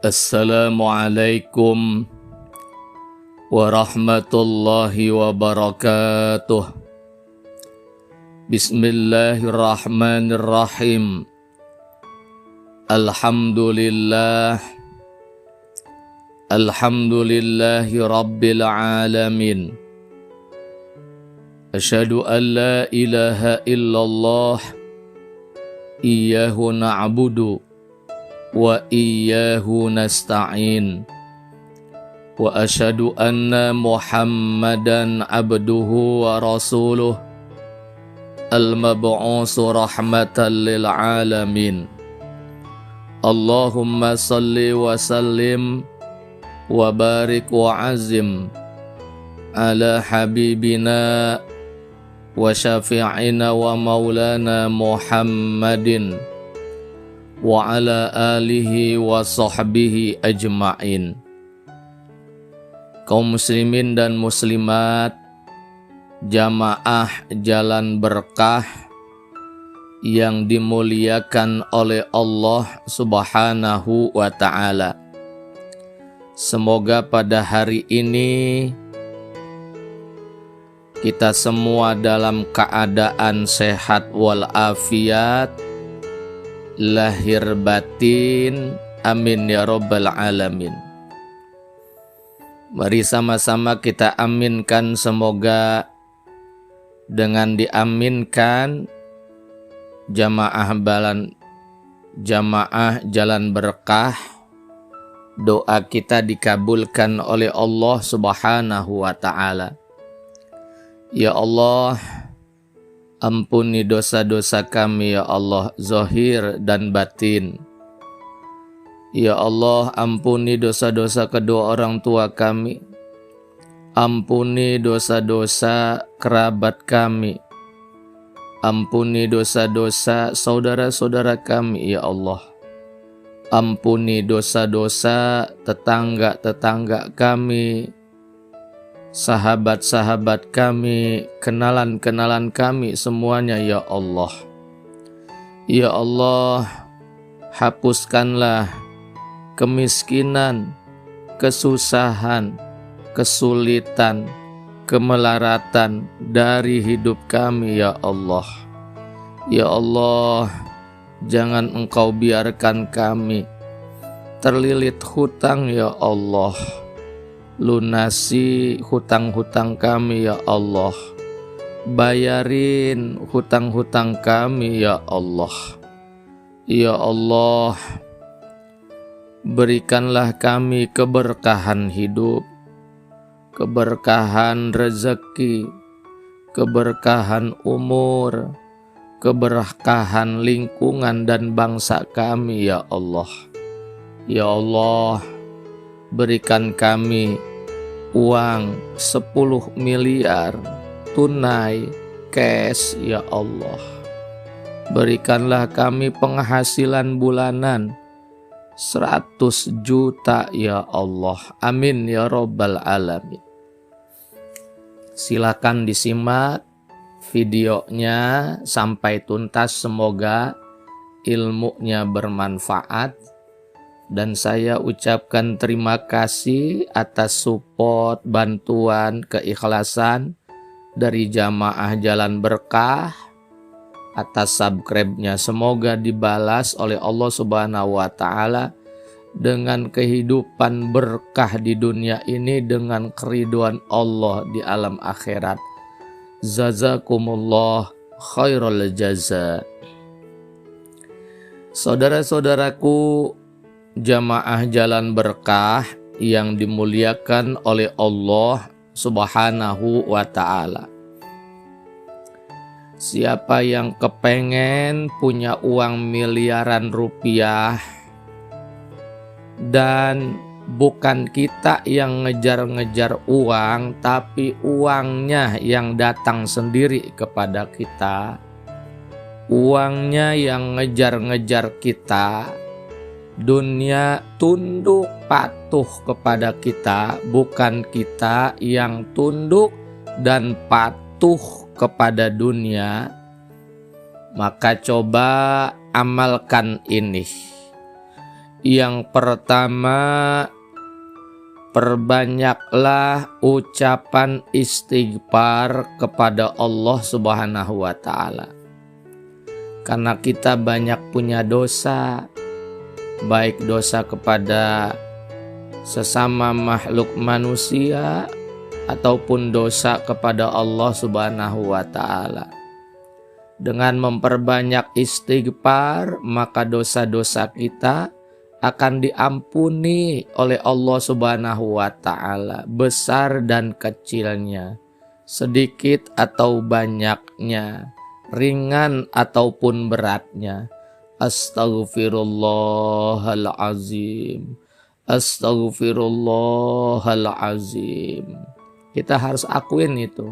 Assalamualaikum warahmatullahi wabarakatuh. Bismillahirrahmanirrahim. Alhamdulillahi rabbil alamin. Asyhadu an la ilaha illallah iyyahu na'budu wa iyyahu nasta'in. Wa asyhadu anna Muhammadan abduhu wa rasuluh al-mab'usu rahmatan lil alamin. Allahumma salli wa sallim wa barik wa azim ala habibina wa syafi'ina wa maulana Muhammadin wa ala alihi wa sahbihi ajma'in. Kaum muslimin dan muslimat, jamaah jalan berkah yang dimuliakan oleh Allah Subhanahu wa ta'ala. Semoga pada hari ini kita semua dalam keadaan sehat walafiat, lahir batin, amin ya rabbal alamin. Mari sama-sama kita aminkan, semoga dengan diaminkan jamaah jalan berkah, doa kita dikabulkan oleh Allah Subhanahu wa ta'ala. Ya Allah, ampuni dosa-dosa kami ya Allah, zahir dan batin. Ya Allah, ampuni dosa-dosa kedua orang tua kami. Ampuni dosa-dosa kerabat kami. Ampuni dosa-dosa saudara-saudara kami ya Allah. Ampuni dosa-dosa tetangga-tetangga kami, sahabat-sahabat kami, kenalan-kenalan kami semuanya ya Allah. Ya Allah, hapuskanlah kemiskinan, kesusahan, kesulitan, kemelaratan dari hidup kami ya Allah. Ya Allah, jangan Engkau biarkan kami terlilit hutang ya Allah. Lunasi hutang-hutang kami ya Allah. Bayarin hutang-hutang kami ya Allah. Ya Allah, berikanlah kami keberkahan hidup, keberkahan rezeki, keberkahan umur, keberkahan lingkungan dan bangsa kami ya Allah. Ya Allah, berikan kami uang 10 miliar tunai cash ya Allah. Berikanlah kami penghasilan bulanan 100 juta ya Allah. Amin ya rabbal alamin. Silakan disimak videonya sampai tuntas, semoga ilmunya bermanfaat. Dan saya ucapkan terima kasih atas support, bantuan, keikhlasan dari jamaah jalan berkah, atas subscribe-nya. Semoga dibalas oleh Allah Subhanahu wa ta'ala dengan kehidupan berkah di dunia ini, dengan keriduan Allah di alam akhirat. Jazakumullah khairul jaza. Saudara-saudaraku jamaah jalan berkah yang dimuliakan oleh Allah Subhanahu wa ta'ala. Siapa yang kepengen punya uang miliaran rupiah, dan bukan kita yang ngejar-ngejar uang, tapi uangnya yang datang sendiri kepada kita, uangnya yang ngejar-ngejar kita, dunia tunduk patuh kepada kita, bukan kita yang tunduk dan patuh kepada dunia. Maka coba amalkan ini. Yang pertama, perbanyaklah ucapan istighfar kepada Allah Subhanahu wa ta'ala. Karena kita banyak punya dosa, baik dosa kepada sesama makhluk manusia ataupun dosa kepada Allah Subhanahu wa ta'ala. Dengan memperbanyak istighfar, maka dosa-dosa kita akan diampuni oleh Allah Subhanahu wa ta'ala, besar dan kecilnya, sedikit atau banyaknya, ringan ataupun beratnya. Astaghfirullahalazim, astaghfirullahalazim. Kita harus akuin itu.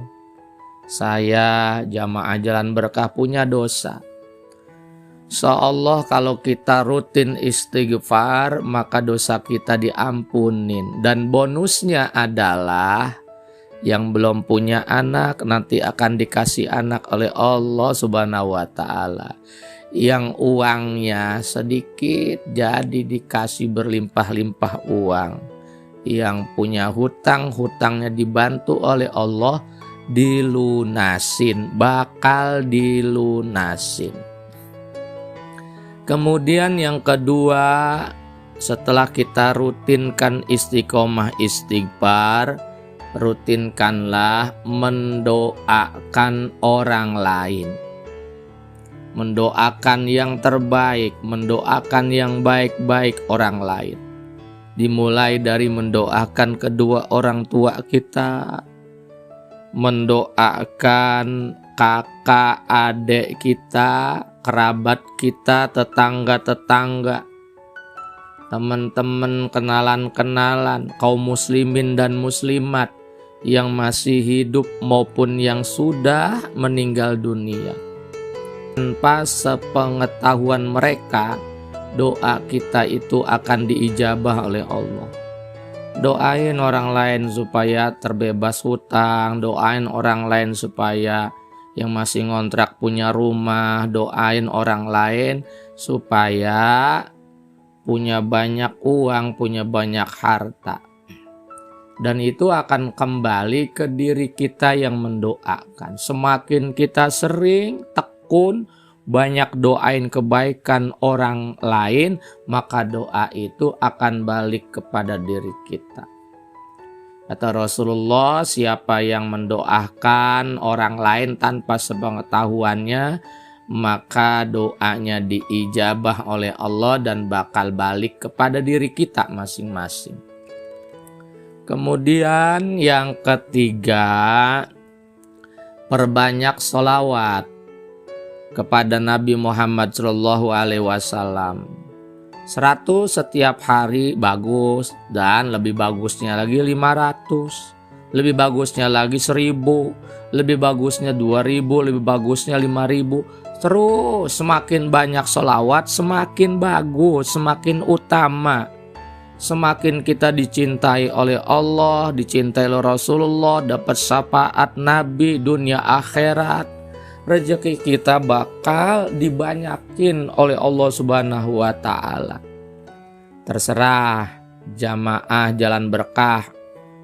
Saya jamaah Jalan Berkah punya dosa. Insyaallah kalau kita rutin istighfar, maka dosa kita diampunin. Dan bonusnya adalah yang belum punya anak nanti akan dikasih anak oleh Allah Subhanahu wa ta'ala. Yang uangnya sedikit jadi dikasih berlimpah-limpah uang. Yang punya hutang, hutangnya dibantu oleh Allah, dilunasin, bakal dilunasin. Kemudian yang kedua, setelah kita rutinkan istiqomah istighfar, rutinkanlah mendoakan orang lain. Mendoakan yang terbaik, mendoakan yang baik-baik orang lain. Dimulai dari mendoakan kedua orang tua kita, mendoakan kakak adik kita, kerabat kita, tetangga-tetangga, teman-teman, kenalan-kenalan, kaum muslimin dan muslimat yang masih hidup maupun yang sudah meninggal dunia. Tanpa sepengetahuan mereka, doa kita itu akan diijabah oleh Allah. Doain orang lain supaya terbebas hutang, doain orang lain supaya yang masih ngontrak punya rumah, doain orang lain supaya punya banyak uang, punya banyak harta. Dan itu akan kembali ke diri kita yang mendoakan. Semakin kita sering tekun banyak doain kebaikan orang lain, maka doa itu akan balik kepada diri kita. Kata Rasulullah, siapa yang mendoakan orang lain tanpa sepengetahuannya, maka doanya diijabah oleh Allah dan bakal balik kepada diri kita masing-masing. Kemudian yang ketiga, perbanyak sholawat kepada Nabi Muhammad SAW. 100 setiap hari bagus, dan lebih bagusnya lagi 500, lebih bagusnya lagi 1000, lebih bagusnya 2000, lebih bagusnya 5000. Terus semakin banyak sholawat semakin bagus, semakin utama. Semakin kita dicintai oleh Allah, dicintai oleh Rasulullah, dapat syafaat Nabi dunia akhirat, rezeki kita bakal dibanyakin oleh Allah Subhanahu wa ta'ala. Terserah jamaah Jalan Berkah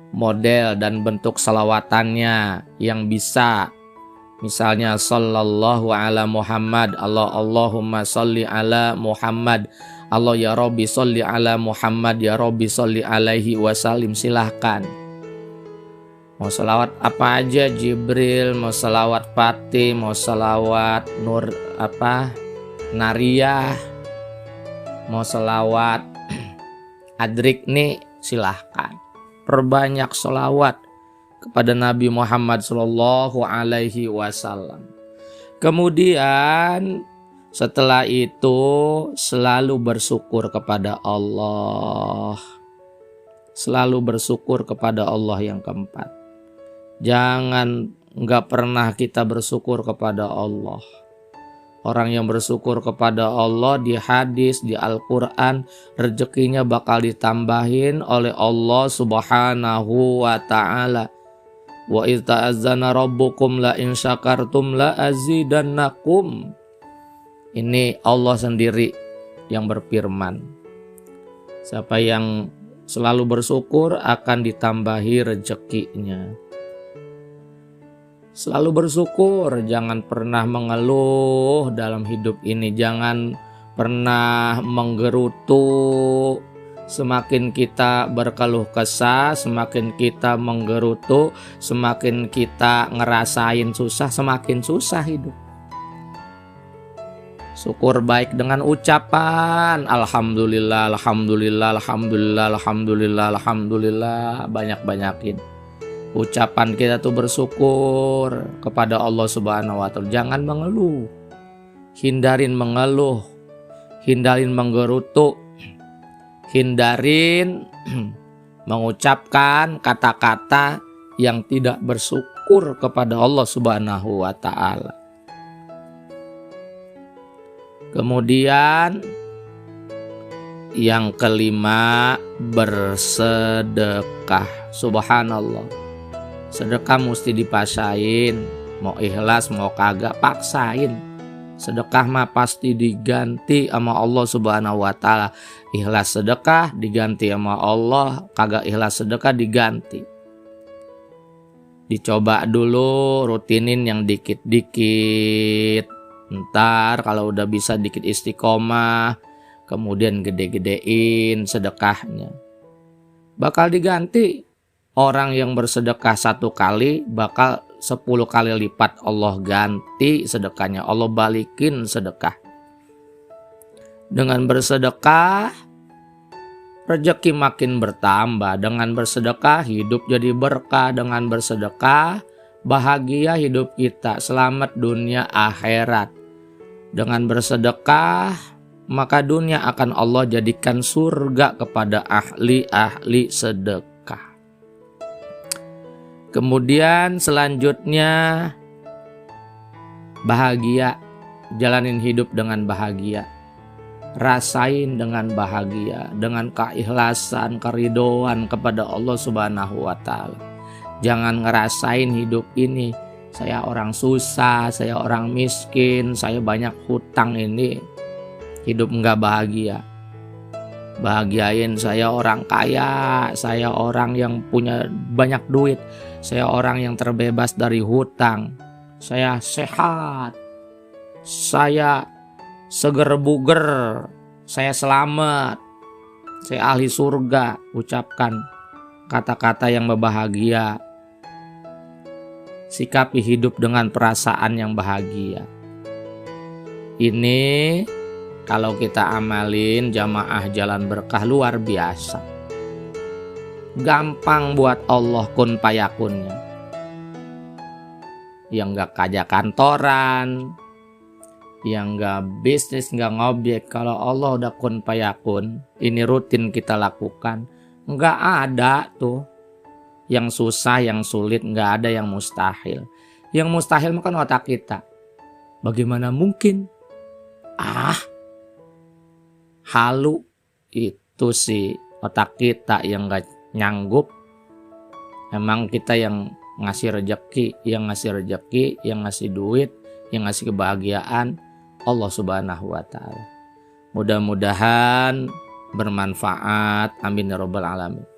model dan bentuk salawatannya yang bisa. Misalnya sallallahu ala Muhammad, Allahumma salli ala Muhammad, Allah ya Rabbi salli ala Muhammad, ya Rabbi salli alaihi wasallim. Silahkan. Mau salawat apa aja, Jibril, mau salawat Fatih, mau salawat Nur Nariyah, mau salawat Adrik nih, silahkan. Perbanyak salawat kepada Nabi Muhammad sallallahu alaihi wasallam. Kemudian setelah itu selalu bersyukur kepada Allah. Selalu bersyukur kepada Allah yang keempat. Jangan nggak pernah kita bersyukur kepada Allah. Orang yang bersyukur kepada Allah di hadis, di Al-Quran, rezekinya bakal ditambahin oleh Allah Subhanahu wa ta'ala. Wa idz ta'azzana rabbukum la in syakartum la azidannakum. Ini Allah sendiri yang berfirman. Siapa yang selalu bersyukur akan ditambahi rezekinya. Selalu bersyukur, jangan pernah mengeluh dalam hidup ini, jangan pernah menggerutu. Semakin kita berkeluh kesah, semakin kita menggerutu, semakin kita ngerasain susah, semakin susah hidup. Syukur baik dengan ucapan alhamdulillah, alhamdulillah, alhamdulillah, alhamdulillah, alhamdulillah. Banyak-banyakin ucapan kita tuh bersyukur kepada Allah Subhanahu wa Ta'ala. Jangan mengeluh, hindarin mengeluh, hindarin menggerutu, hindarin mengucapkan kata-kata yang tidak bersyukur kepada Allah Subhanahu wa Ta'ala. Kemudian yang kelima, bersedekah. Subhanallah, sedekah mesti dipaksain, mau ikhlas mau kagak paksain. Sedekah mah pasti diganti sama Allah Subhanahu wa Ta'ala. Ikhlas sedekah diganti sama Allah, kagak ikhlas sedekah diganti. Dicoba dulu, rutinin yang dikit-dikit. Ntar kalau udah bisa dikit istiqomah, kemudian gede-gedein sedekahnya. Bakal diganti. Orang yang bersedekah 1 kali bakal 10 kali lipat Allah ganti sedekahnya, Allah balikin sedekah. Dengan bersedekah rezeki makin bertambah. Dengan bersedekah hidup jadi berkah. Dengan bersedekah bahagia hidup kita, selamat dunia akhirat. Dengan bersedekah maka dunia akan Allah jadikan surga kepada ahli-ahli sedekah. Kemudian selanjutnya bahagia, jalanin hidup dengan bahagia, rasain dengan bahagia, dengan keikhlasan, keridhaan kepada Allah Subhanahu wa Ta'ala. Jangan ngerasain hidup ini, saya orang susah, saya orang miskin, saya banyak hutang, ini hidup enggak bahagia. Bahagiain saya orang kaya, saya orang yang punya banyak duit, saya orang yang terbebas dari hutang, saya sehat, saya seger buger, saya selamat, saya ahli surga. Ucapkan kata-kata yang berbahagia. Sikapi hidup dengan perasaan yang bahagia. Ini kalau kita amalin jamaah jalan berkah luar biasa. Gampang buat Allah kun payakunnya. Yang gak kerja kantoran, yang gak bisnis, gak ngobjek. Kalau Allah udah kun payakun, ini rutin kita lakukan. Gak ada tuh yang susah, yang sulit, nggak ada yang mustahil. Yang mustahil bukan otak kita. Bagaimana mungkin? Halu. Itu sih otak kita yang nggak nyanggup. Emang kita yang ngasih rejeki, yang ngasih duit, yang ngasih kebahagiaan Allah Subhanahu wa Ta'ala. Mudah-mudahan bermanfaat. Amin ya rabbal alamin.